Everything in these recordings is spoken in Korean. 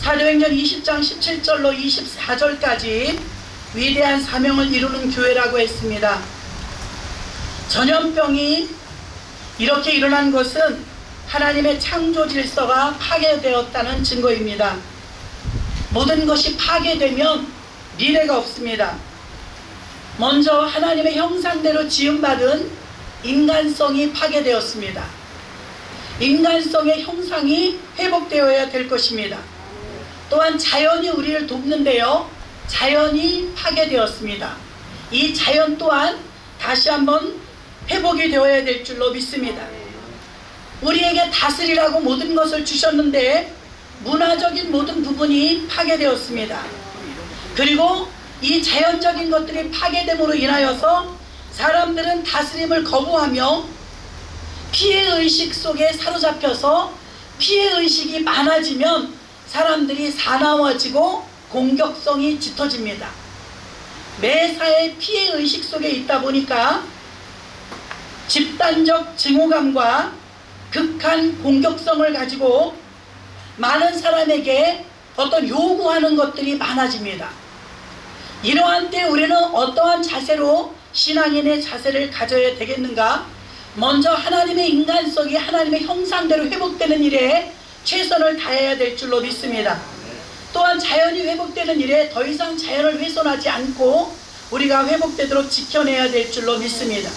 사도행전 20장 17절로 24절까지 위대한 사명을 이루는 교회라고 했습니다. 전염병이 이렇게 일어난 것은 하나님의 창조 질서가 파괴되었다는 증거입니다. 모든 것이 파괴되면 미래가 없습니다. 먼저 하나님의 형상대로 지음받은 인간성이 파괴되었습니다. 인간성의 형상이 회복되어야 될 것입니다. 또한 자연이 우리를 돕는데요, 자연이 파괴되었습니다. 이 자연 또한 다시 한번 회복이 되어야 될 줄로 믿습니다. 우리에게 다스리라고 모든 것을 주셨는데 문화적인 모든 부분이 파괴되었습니다. 그리고 이 자연적인 것들이 파괴됨으로 인하여서 사람들은 다스림을 거부하며 피해의식 속에 사로잡혀서 피해의식이 많아지면 사람들이 사나워지고 공격성이 짙어집니다. 매사에 피해의식 속에 있다 보니까 집단적 증오감과 극한 공격성을 가지고 많은 사람에게 어떤 요구하는 것들이 많아집니다. 이러한 때 우리는 어떠한 자세로 신앙인의 자세를 가져야 되겠는가? 먼저 하나님의 인간성이 하나님의 형상대로 회복되는 일에 최선을 다해야 될 줄로 믿습니다. 또한 자연이 회복되는 일에 더 이상 자연을 훼손하지 않고 우리가 회복되도록 지켜내야 될 줄로 믿습니다.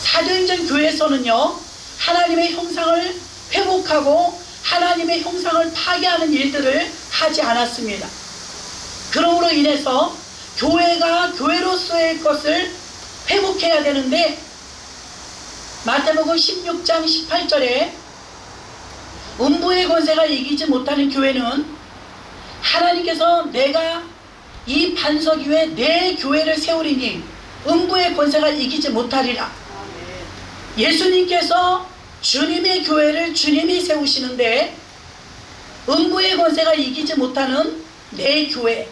사도행전 교회에서는요, 하나님의 형상을 회복하고 하나님의 형상을 파괴하는 일들을 하지 않았습니다. 그러므로 인해서 교회가 교회로서의 것을 회복해야 되는데, 마태복음 16장 18절에 음부의 권세가 이기지 못하는 교회는 하나님께서 내가 이 반석 위에 내 교회를 세우리니 음부의 권세가 이기지 못하리라. 예수님께서 주님의 교회를 주님이 세우시는데 음부의 권세가 이기지 못하는 내 교회,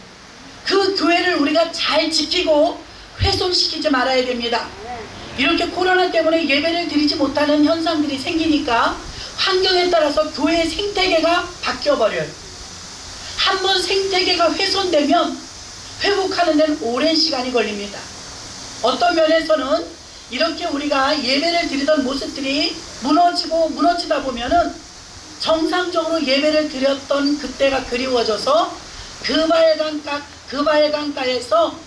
그 교회를 우리가 잘 지키고 훼손시키지 말아야 됩니다. 이렇게 코로나 때문에 예배를 드리지 못하는 현상들이 생기니까 환경에 따라서 교회의 생태계가 바뀌어버려요. 한번 생태계가 훼손되면 회복하는 데는 오랜 시간이 걸립니다. 어떤 면에서는 이렇게 우리가 예배를 드리던 모습들이 무너지다 보면은 정상적으로 예배를 드렸던 그때가 그리워져서 그발강가에서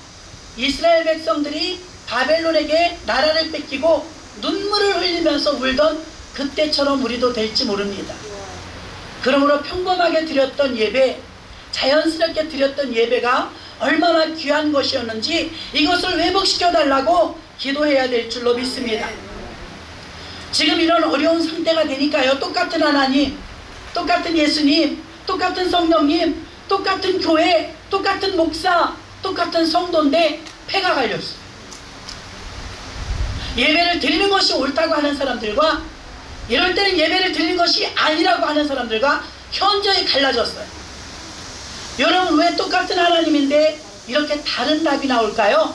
이스라엘 백성들이 바벨론에게 나라를 뺏기고 눈물을 흘리면서 울던 그때처럼 우리도 될지 모릅니다. 그러므로 평범하게 드렸던 예배, 자연스럽게 드렸던 예배가 얼마나 귀한 것이었는지 이것을 회복시켜 달라고 기도해야 될 줄로 믿습니다. 지금 이런 어려운 상태가 되니까요, 똑같은 하나님, 똑같은 예수님, 똑같은 성령님, 똑같은 교회, 똑같은 목사, 똑같은 성도인데 폐가 갈렸어요. 예배를 드리는 것이 옳다고 하는 사람들과 이럴 때는 예배를 드리는 것이 아니라고 하는 사람들과 현저히 갈라졌어요. 여러분, 왜 똑같은 하나님인데 이렇게 다른 답이 나올까요?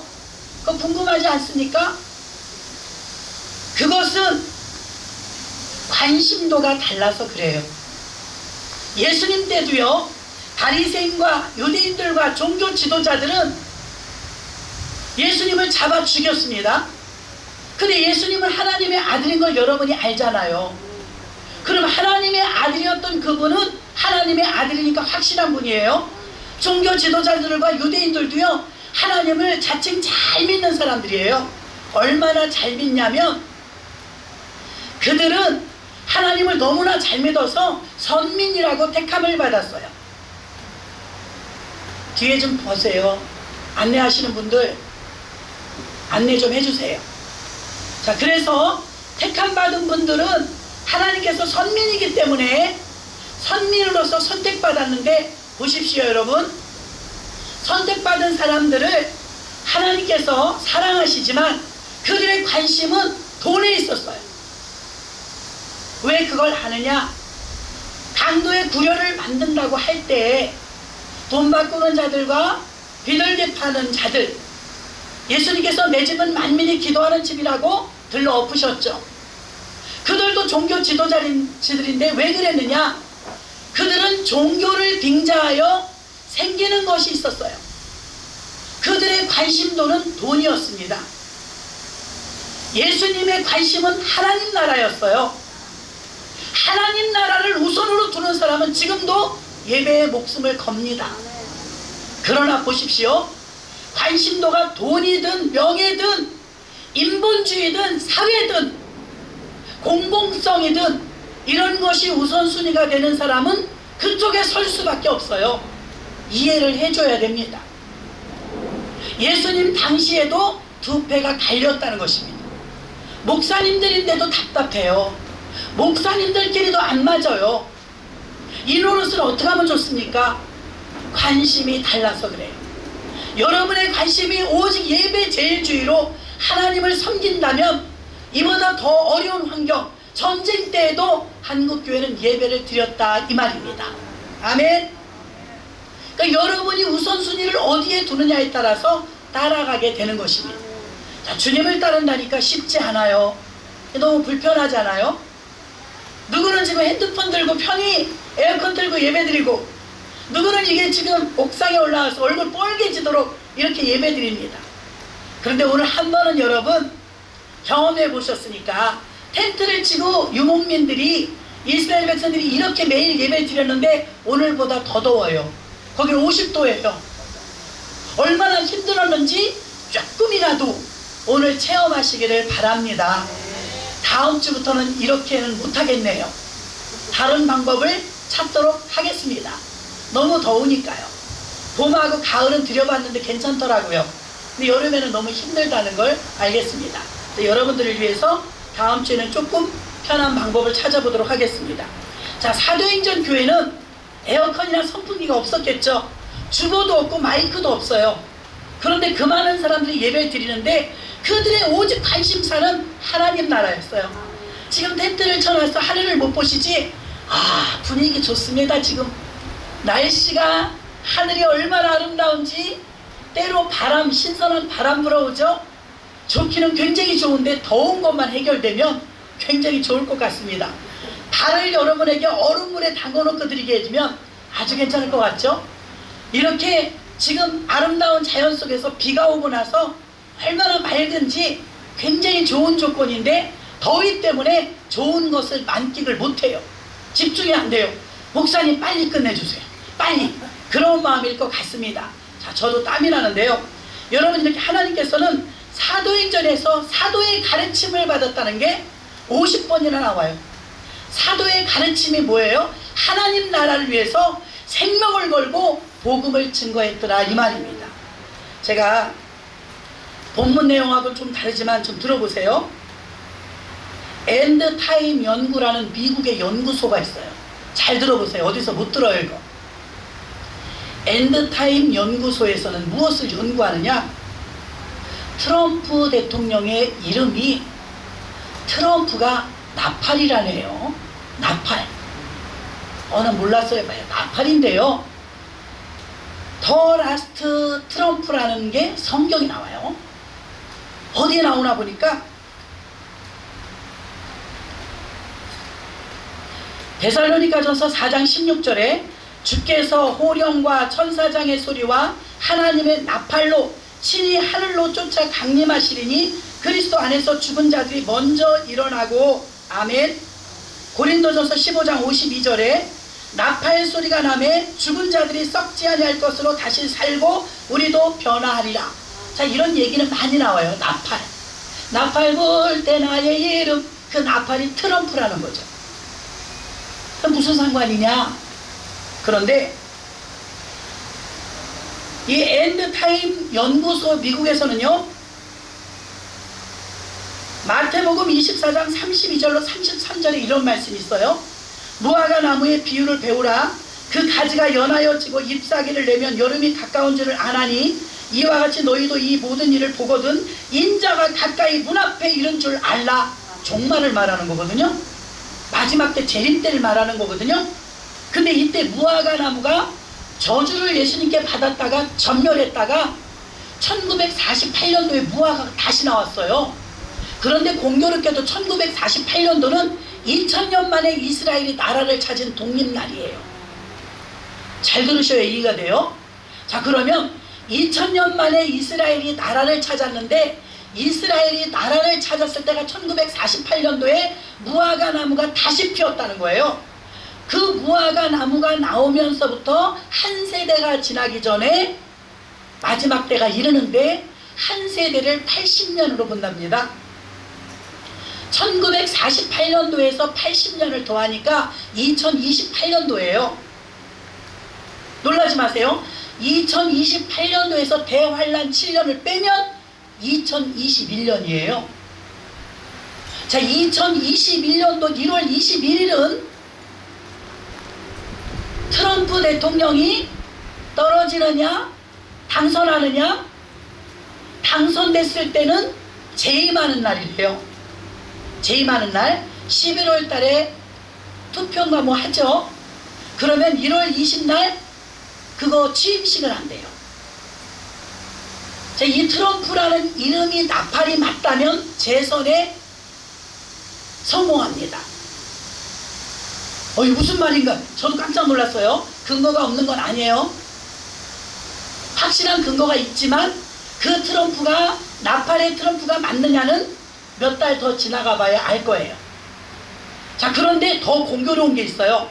그거 궁금하지 않습니까? 그것은 관심도가 달라서 그래요. 예수님 때도요, 바리새인과 유대인들과 종교 지도자들은 예수님을 잡아 죽였습니다. 근데 예수님은 하나님의 아들인 걸 여러분이 알잖아요. 그럼 하나님의 아들이었던 그분은 하나님의 아들이니까 확실한 분이에요. 종교 지도자들과 유대인들도요, 하나님을 자칭 잘 믿는 사람들이에요. 얼마나 잘 믿냐면 그들은 하나님을 너무나 잘 믿어서 선민이라고 택함을 받았어요. 뒤에 좀 보세요. 안내하시는 분들 안내 좀 해주세요. 자, 그래서 택함받은 분들은 하나님께서 선민이기 때문에 선민으로서 선택받았는데, 보십시오 여러분, 선택받은 사람들을 하나님께서 사랑하시지만 그들의 관심은 돈에 있었어요. 왜 그걸 하느냐? 강도의 구려를 만든다고 할 때 돈 바꾸는 자들과 비둘기 파는 자들, 예수님께서 내 집은 만민이 기도하는 집이라고 들러 엎으셨죠. 그들도 종교 지도자들인데 왜 그랬느냐? 그들은 종교를 빙자하여 생기는 것이 있었어요. 그들의 관심도는 돈이었습니다. 예수님의 관심은 하나님 나라였어요. 하나님 나라를 우선으로 두는 사람은 지금도 예배에 목숨을 겁니다. 그러나 보십시오. 관심도가 돈이든 명예든 인본주의든 사회든 공공성이든 이런 것이 우선순위가 되는 사람은 그쪽에 설 수밖에 없어요. 이해를 해줘야 됩니다. 예수님 당시에도 두 패가 갈렸다는 것입니다. 목사님들인데도 답답해요. 목사님들끼리도 안 맞아요. 이 노릇을 어떻게 하면 좋습니까? 관심이 달라서 그래요. 여러분의 관심이 오직 예배 제일주의로 하나님을 섬긴다면 이보다 더 어려운 환경, 전쟁 때에도 한국교회는 예배를 드렸다 이 말입니다. 아멘. 그러니까 여러분이 우선순위를 어디에 두느냐에 따라서 따라가게 되는 것입니다. 자, 주님을 따른다니까 쉽지 않아요. 너무 불편하잖아요. 누구는 지금 핸드폰 들고 편히 에어컨 틀고 예배드리고, 누구는 이게 지금 옥상에 올라와서 얼굴 뻘개지도록 이렇게 예배드립니다. 그런데 오늘 한 번은 여러분 경험해 보셨으니까, 텐트를 치고 유목민들이, 이스라엘 백성들이 이렇게 매일 예배 드렸는데 오늘보다 더 더워요. 거기 50도예요. 얼마나 힘들었는지 조금이라도 오늘 체험하시기를 바랍니다. 다음 주부터는 이렇게는 못하겠네요. 다른 방법을 찾도록 하겠습니다. 너무 더우니까요. 봄하고 가을은 들여봤는데 괜찮더라고요. 근데 여름에는 너무 힘들다는 걸 알겠습니다. 여러분들을 위해서 다음 주에는 조금 편한 방법을 찾아보도록 하겠습니다. 자, 사도행전 교회는 에어컨이나 선풍기가 없었겠죠. 주보도 없고 마이크도 없어요. 그런데 그 많은 사람들이 예배를 드리는데 그들의 오직 관심사는 하나님 나라였어요. 지금 텐트를 쳐놔서 하늘을 못 보시지? 아, 분위기 좋습니다. 지금 날씨가, 하늘이 얼마나 아름다운지, 때로 바람, 신선한 바람 불어오죠. 좋기는 굉장히 좋은데 더운 것만 해결되면 굉장히 좋을 것 같습니다. 발을 여러분에게 얼음물에 담궈놓고 드리게 해주면 아주 괜찮을 것 같죠? 이렇게 지금 아름다운 자연 속에서 비가 오고 나서 얼마나 맑은지 굉장히 좋은 조건인데 더위 때문에 좋은 것을 만끽을 못해요. 집중이 안 돼요. 목사님 빨리 끝내주세요. 빨리. 그런 마음일 것 같습니다. 자, 저도 땀이 나는데요. 여러분, 이렇게 하나님께서는 사도행전에서 사도의 가르침을 받았다는 게 50번이나 나와요. 사도의 가르침이 뭐예요? 하나님 나라를 위해서 생명을 걸고 복음을 증거했더라 이 말입니다. 제가 본문 내용하고는 좀 다르지만 좀 들어보세요. 엔드타임 연구라는 미국의 연구소가 있어요. 잘 들어보세요. 어디서 못 들어요 이거. 엔드타임 연구소에서는 무엇을 연구하느냐? 트럼프 대통령의 이름이 트럼프가 나팔이라네요. 나팔. 나 몰랐어요. 나팔인데요. 더 라스트 트럼프라는 게 성경이 나와요. 어디에 나오나 보니까 데살로니가전서 4장 16절에 주께서 호령과 천사장의 소리와 하나님의 나팔로 친히 하늘로 쫓아 강림하시리니 그리스도 안에서 죽은 자들이 먼저 일어나고. 아멘. 고린도전서 15장 52절에 나팔 소리가 나매 죽은 자들이 썩지 아니할 것으로 다시 살고 우리도 변화하리라. 자, 이런 얘기는 많이 나와요. 나팔. 나팔 불 때 나의 이름. 그 나팔이 트럼프라는 거죠. 그럼 무슨 상관이냐? 그런데 이 엔드타임 연구소 미국에서는요, 마태복음 24장 32절로 33절에 이런 말씀이 있어요. 무화과 나무의 비유를 배우라. 그 가지가 연하여 지고 잎사귀를 내면 여름이 가까운 줄을 아나니 이와 같이 너희도 이 모든 일을 보거든 인자가 가까이 문 앞에 이른 줄 알라. 종말을 말하는 거거든요. 마지막 때 재림 때를 말하는 거거든요. 근데 이때 무화과 나무가 저주를 예수님께 받았다가 전멸했다가 1948년도에 무화과가 다시 나왔어요. 그런데 공교롭게도 1948년도는 2000년 만에 이스라엘이 나라를 찾은 독립날이에요. 잘 들으셔야 이해가 돼요. 자, 그러면 2000년 만에 이스라엘이 나라를 찾았는데, 이스라엘이 나라를 찾았을 때가 1948년도에 무화과 나무가 다시 피었다는 거예요. 그 무화과 나무가 나오면서부터 한 세대가 지나기 전에 마지막 때가 이르는데, 한 세대를 80년으로 본답니다. 1948년도에서 80년을 더하니까 2028년도예요. 놀라지 마세요. 2028년도에서 대환란 7년을 빼면 2021년이에요. 자, 2021년도 1월 21일은 트럼프 대통령이 떨어지느냐 당선하느냐, 당선됐을 때는 재임하는 날이래요. 재임하는 날 11월 달에 투표인가 뭐 하죠. 그러면 1월 20날 그거 취임식을 한대요. 자, 이 트럼프라는 이름이 나팔이 맞다면 재선에 성공합니다. 이게 무슨 말인가? 저도 깜짝 놀랐어요. 근거가 없는 건 아니에요. 확실한 근거가 있지만 그 트럼프가, 나팔의 트럼프가 맞느냐는 몇 달 더 지나가 봐야 알 거예요. 자, 그런데 더 공교로운 게 있어요.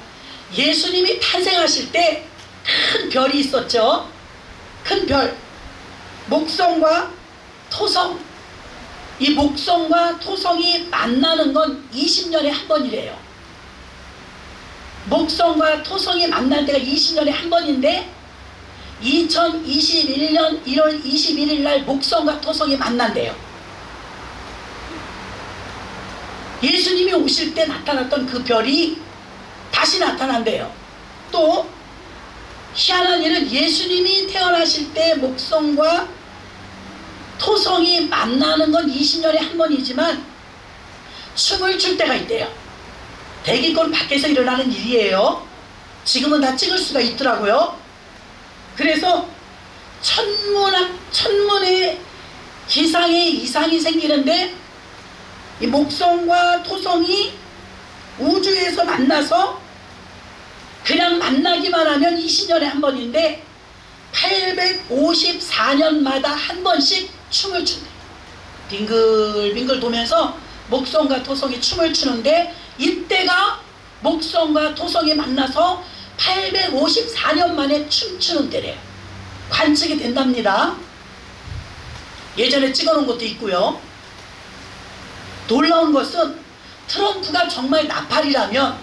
예수님이 탄생하실 때 큰 별이 있었죠. 큰 별, 목성과 토성. 이 목성과 토성이 만나는 건 20년에 한 번이래요. 목성과 토성이 만날 때가 20년에 한 번인데 2021년 1월 21일 날 목성과 토성이 만난대요. 예수님이 오실 때 나타났던 그 별이 다시 나타난대요. 또 희한한 일은 예수님이 태어나실 때 목성과 토성이 만나는 건 20년에 한 번이지만 춤을 출 때가 있대요. 대기권 밖에서 일어나는 일이에요. 지금은 다 찍을 수가 있더라고요. 그래서 천문의 기상에 이상이 생기는데, 이 목성과 토성이 우주에서 만나서 그냥 만나기만 하면 20년에 한 번인데 854년마다 한 번씩 춤을 추네. 빙글빙글 도면서 목성과 토성이 춤을 추는데, 이때가 목성과 토성이 만나서 854년 만에 춤추는 때래요. 관측이 된답니다. 예전에 찍어놓은 것도 있고요. 놀라운 것은 트럼프가 정말 나팔이라면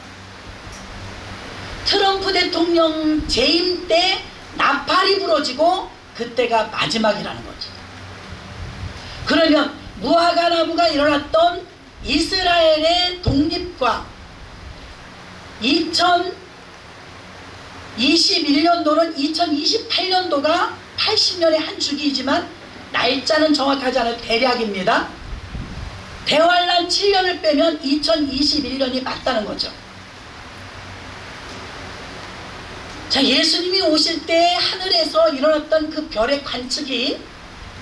트럼프 대통령 재임 때 나팔이 부러지고 그때가 마지막이라는 거죠. 그러면 무화과 나무가 일어났던 이스라엘의 독립과 2021년도는 2028년도가 80년의 한 주기이지만 날짜는 정확하지 않아요. 대략입니다. 대환란 7년을 빼면 2021년이 맞다는 거죠. 자, 예수님이 오실 때 하늘에서 일어났던 그 별의 관측이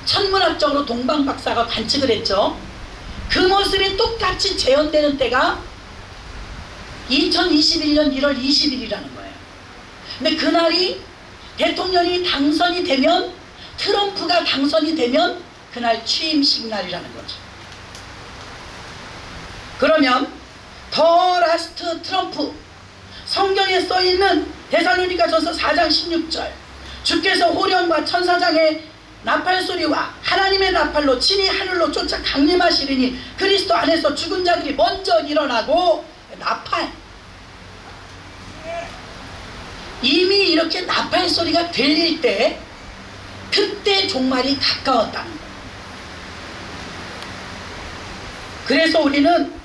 천문학적으로 동방박사가 관측을 했죠. 그 모습이 똑같이 재현되는 때가 2021년 1월 20일이라는 거예요. 근데 그날이 대통령이 당선이 되면, 트럼프가 당선이 되면 그날 취임식 날이라는 거죠. 그러면 더 라스트 트럼프, 성경에 써있는 데살로니가전서 4장 16절, 주께서 호령과 천사장의 나팔소리와 하나님의 나팔로 친히 하늘로 쫓아 강림하시리니 그리스도 안에서 죽은 자들이 먼저 일어나고, 나팔, 이미 이렇게 나팔 소리가 들릴 때 그때 종말이 가까웠다는 거예요. 그래서 우리는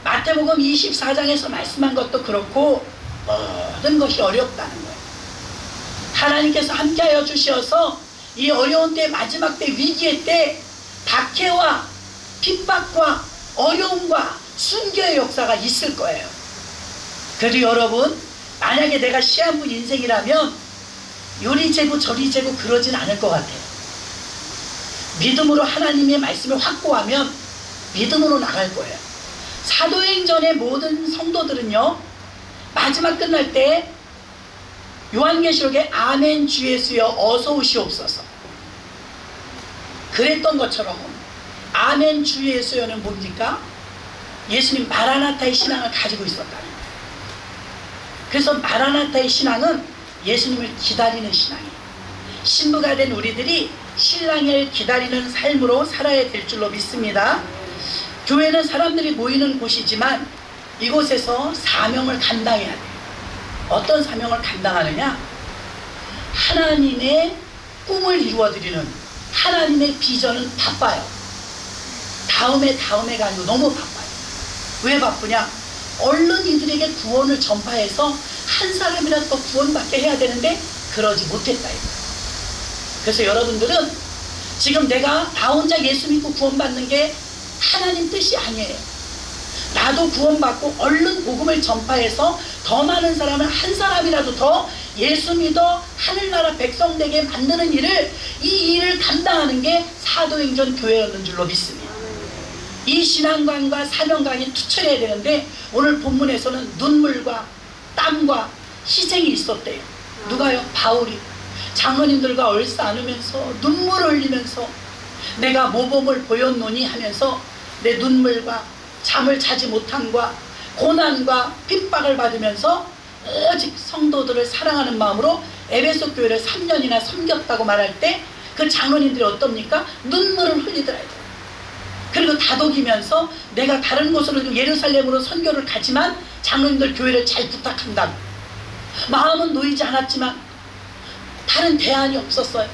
마태복음 24장에서 말씀한 것도 그렇고 모든 것이 어렵다는 거예요. 하나님께서 함께하여 주셔서 이 어려운 때, 마지막 때, 위기의 때 박해와 핍박과 어려움과 순교의 역사가 있을 거예요. 그래도 여러분, 만약에 내가 시한부 인생이라면 요리 재고 저리 재고 그러진 않을 것 같아요. 믿음으로 하나님의 말씀을 확고하면 믿음으로 나갈 거예요. 사도행전의 모든 성도들은요, 마지막 끝날 때 요한계시록에 아멘 주 예수여 어서 오시옵소서 그랬던 것처럼 아멘 주 예수여는 뭡니까? 예수님 마라나타의 신앙을 가지고 있었다는 거예요. 그래서 마라나타의 신앙은 예수님을 기다리는 신앙이에요. 신부가 된 우리들이 신랑을 기다리는 삶으로 살아야 될 줄로 믿습니다. 교회는 사람들이 모이는 곳이지만 이곳에서 사명을 감당해야 돼요. 어떤 사명을 감당하느냐? 하나님의 꿈을 이루어드리는 하나님의 비전은 바빠요. 다음에가 아니고 너무 바빠요. 왜 바쁘냐? 얼른 이들에게 구원을 전파해서 한 사람이라도 더 구원받게 해야 되는데 그러지 못했다 이거예요. 그래서 여러분들은 지금 내가 나 혼자 예수 믿고 구원받는 게 하나님 뜻이 아니에요. 나도 구원받고 얼른 복음을 전파해서 더 많은 사람을 한 사람이라도 더 예수 믿어 하늘나라 백성 되게 만드는 일을 이 일을 감당하는 게 사도행전 교회였는 줄로 믿습니다. 이 신앙관과 사명관이 투철해야 되는데 오늘 본문에서는 눈물과 땀과 희생이 있었대요. 누가요? 바울이 장로님들과 얼싸 안으면서 눈물을 흘리면서 내가 모범을 보였노니 하면서 내 눈물과 잠을 자지 못함과 고난과 핍박을 받으면서 오직 성도들을 사랑하는 마음으로 에베소 교회를 3년이나 섬겼다고 말할 때 그 장로님들이 어떻습니까? 눈물을 흘리더라고요. 그리고 다독이면서 내가 다른 곳으로 예루살렘으로 선교를 가지만 장로님들 교회를 잘 부탁한다. 마음은 놓이지 않았지만 다른 대안이 없었어요.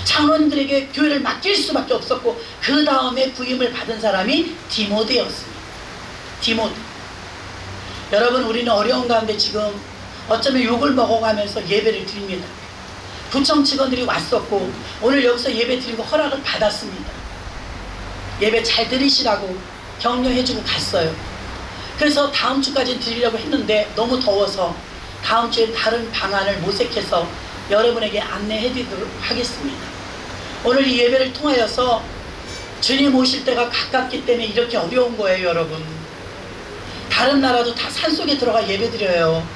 장로님들에게 교회를 맡길 수밖에 없었고 그 다음에 부임을 받은 사람이 디모데였습니다. 디모데. 여러분 우리는 어려운 가운데 지금 어쩌면 욕을 먹어가면서 예배를 드립니다. 구청 직원들이 왔었고 오늘 여기서 예배 드리고 허락을 받았습니다. 예배 잘 드리시라고 격려해주고 갔어요. 그래서 다음 주까지 드리려고 했는데 너무 더워서 다음 주엔 다른 방안을 모색해서 여러분에게 안내해드리도록 하겠습니다. 오늘 이 예배를 통하여서 주님 오실 때가 가깝기 때문에 이렇게 어려운 거예요. 여러분 다른 나라도 다 산속에 들어가 예배드려요.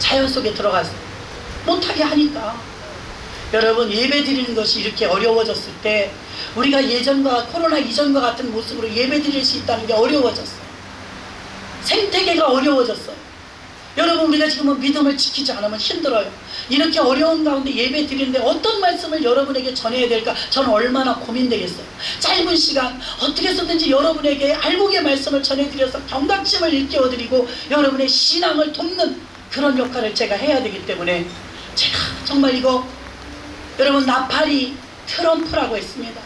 자연 속에 들어가서 못하게 하니까. 여러분 예배드리는 것이 이렇게 어려워졌을 때 우리가 예전과 코로나 이전과 같은 모습으로 예배드릴 수 있다는 게 어려워졌어요. 생태계가 어려워졌어요. 여러분 우리가 지금은 믿음을 지키지 않으면 힘들어요. 이렇게 어려운 가운데 예배 드리는데 어떤 말씀을 여러분에게 전해야 될까 저는 얼마나 고민되겠어요. 짧은 시간 어떻게 해서든지 여러분에게 알곡의 말씀을 전해드려서 경각심을 일깨워드리고 여러분의 신앙을 돕는 그런 역할을 제가 해야 되기 때문에 제가 정말 이거 여러분 나팔이 트럼프라고 했습니다.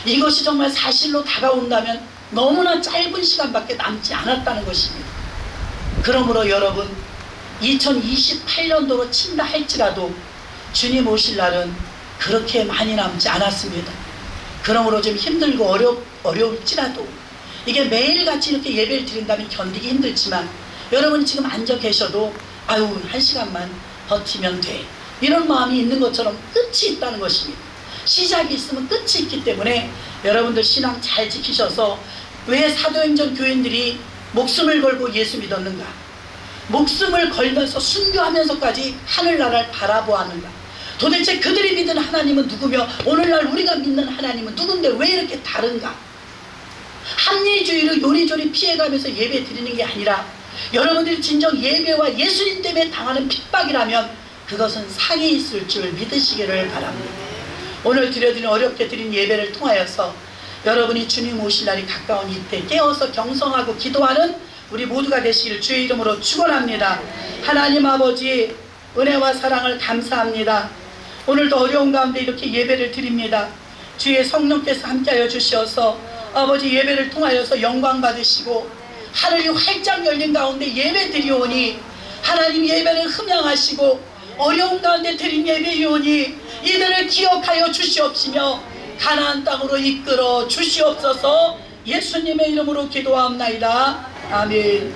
이것이 정말 사실로 다가온다면 너무나 짧은 시간밖에 남지 않았다는 것입니다. 그러므로 여러분 2028년도로 친다 할지라도 주님 오실 날은 그렇게 많이 남지 않았습니다. 그러므로 좀 힘들고 어려울지라도 이게 매일같이 이렇게 예배를 드린다면 견디기 힘들지만 여러분이 지금 앉아 계셔도 아유 1시간만 버티면 돼 이런 마음이 있는 것처럼 끝이 있다는 것입니다. 시작이 있으면 끝이 있기 때문에 여러분들 신앙 잘 지키셔서 왜 사도행전 교인들이 목숨을 걸고 예수 믿었는가? 목숨을 걸면서 순교하면서까지 하늘나라를 바라보았는가? 도대체 그들이 믿은 하나님은 누구며 오늘날 우리가 믿는 하나님은 누군데 왜 이렇게 다른가? 합리주의로 요리조리 피해가면서 예배 드리는 게 아니라 여러분들이 진정 예배와 예수님 때문에 당하는 핍박이라면 그것은 상해 있을 줄 믿으시기를 바랍니다. 오늘 드려드린 어렵게 드린 예배를 통하여서 여러분이 주님 오실 날이 가까운 이때 깨어서 경성하고 기도하는 우리 모두가 되시기를 주의 이름으로 축원합니다. 하나님 아버지 은혜와 사랑을 감사합니다. 오늘도 어려운 가운데 이렇게 예배를 드립니다. 주의 성령께서 함께하여 주셔서 아버지 예배를 통하여서 영광 받으시고 하늘이 활짝 열린 가운데 예배 드리오니 하나님 예배를 흠양하시고 어려운 가운데 드린 예배이오니 이들을 기억하여 주시옵시며 가나안 땅으로 이끌어 주시옵소서. 예수님의 이름으로 기도합나이다. 아멘.